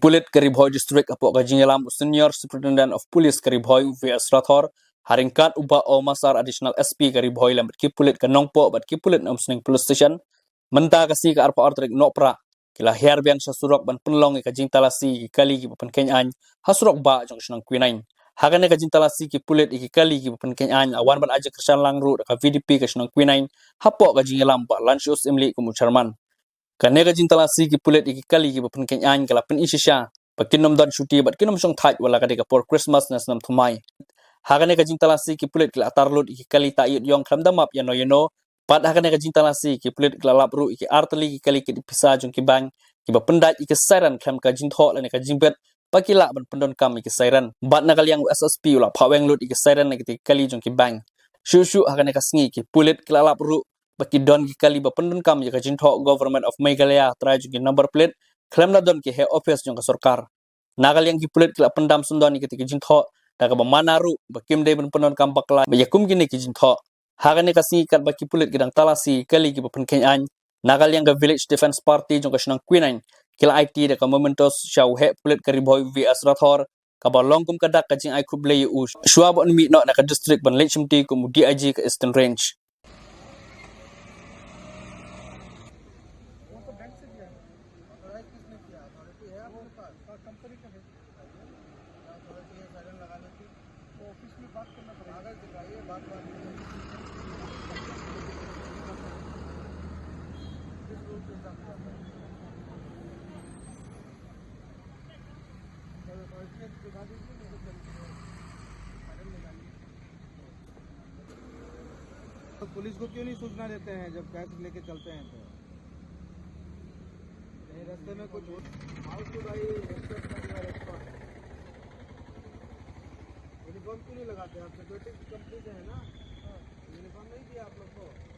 Pulit Karibhoy District apok kajingalam Senior Superintendent of Police Karibhoy VS Rathor haringkat ubah o masar additional SP Karibhoy lambat ki Pulit ke Nongpo bat ki Pulit nam Sning Police Station menta kasi ke arpa ortrik nopra kila her biang sa Surok ban penlong ke jing talasi kali ki Pynkhein ha Surok ba jong senang Quenine hakane ke jing talasi ki Pulit ki kali ki Pynkhein awan ban aja Synranlang ru ka VDP ke senang Quenine hapok kajingalam ba lanchus imli ku mucharman kane ka jintalasi ki Pulit iki kali ki Pynkhein kala pen isisha pakinom dan shuti bat kinom song thai wala ka de for Christmas nas nam thumai hakane ka jintalasi ki Pulit kala tarlut iki kali ta yong kham damap yano pat hakane ka jintalasi ki Pulit kala lapru iki artali ki kali ki dipisa jong ki bang ki pendat iki sairan kham ka jintho la ka jimbet pakila ban pendon kam iki sairan bat nakal yang SSP ula phaweng lut iki sairan ki kali jong ki bang shu hakane ka sngi ki Pulit kala lapru baki don ki kali ba pendon kam ya kajinto government of Meghalaya try jugi number plate claim na don ki he office jong ka sarkar nagal yang ki Pulit kila pendam sundon ki jinto daga ba manaru bakim de ben pendon kam bakla ba yakum gini ki jinto hagane ka singi kat baki Pulit gidang talasi kali ki ba Pynkhein nagal yang ka village defense party jong ka senang Quenine kila IT de ka momentos shaw he Pulit Karibhoy VS Rathor ka ba longkum kadak ka jing ai kublei u shwa ba mi no na ka district ban lechimti ku DIG ka Eastern Range company का है अथॉरिटी है साइरन लगाने की तो ऑफिस में बात करना पड़ेगा कागज दिखाइए बात किस रूल के हिसाब से आता है अथॉरिटी दिखा दीजिए नहीं तो साइरन लगाइए तो पुलिस को क्यों नहीं सूचना देते हैं जब कैश लेके चलते हैं तो रास्ते में कुछ हाउस टू भाई एक्सपर्ट यूनिफॉर्म क्यों नहीं लगाते आप सिक्योरिटी कंपनी से है ना यूनिफॉर्म नहीं दिया आप लोग को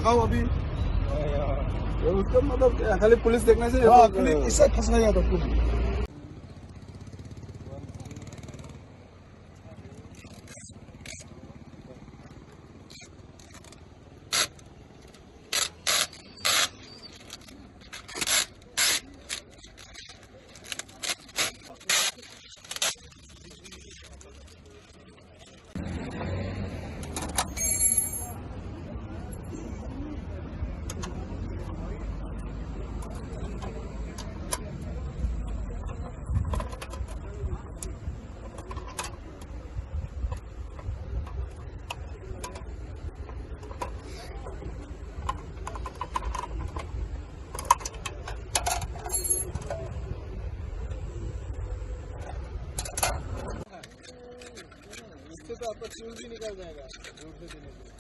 लगाओ अभी उसका मतलब खाली पुलिस देखने से इससे फंस गया था तो आपका फ्यूल भी निकल जाएगा रोड पे देने से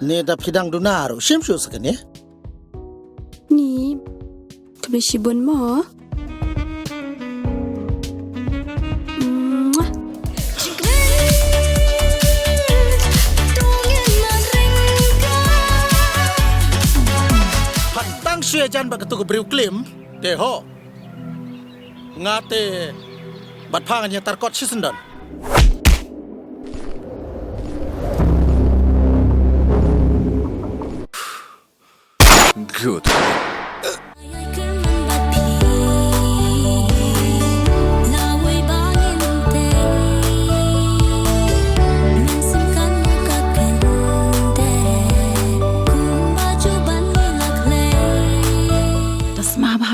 Ni dap hidang dunaru shimshu sakane ni kebesibun mo Patang shuejan ba ketu ke briu klim de ho ngate bat pangan yang tarkot sisendan. Good.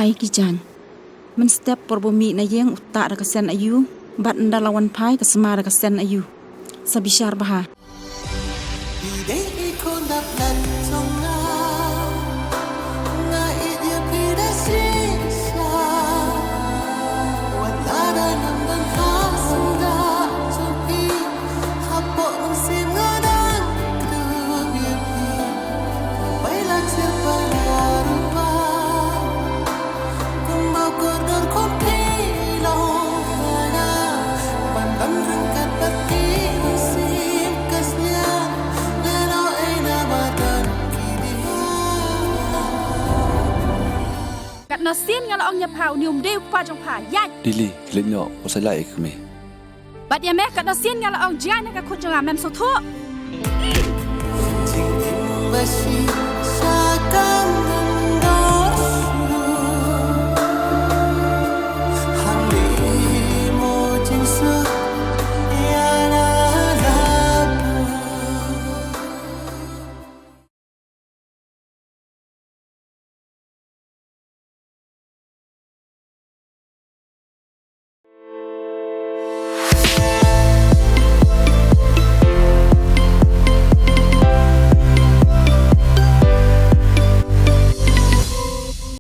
Hai kijan men step porbumi na yeng utak da kesen ayu bat ndalawan pai ka semara kesen ayu sabishar baha nó xiên nga là ông nhập hào niềm đeo qua trong phà yai Lili, lên nhỏ, có sai lại không mày? bắt ya mẹ cả nó xiên nga là ông yai nga khu trong làm em số thua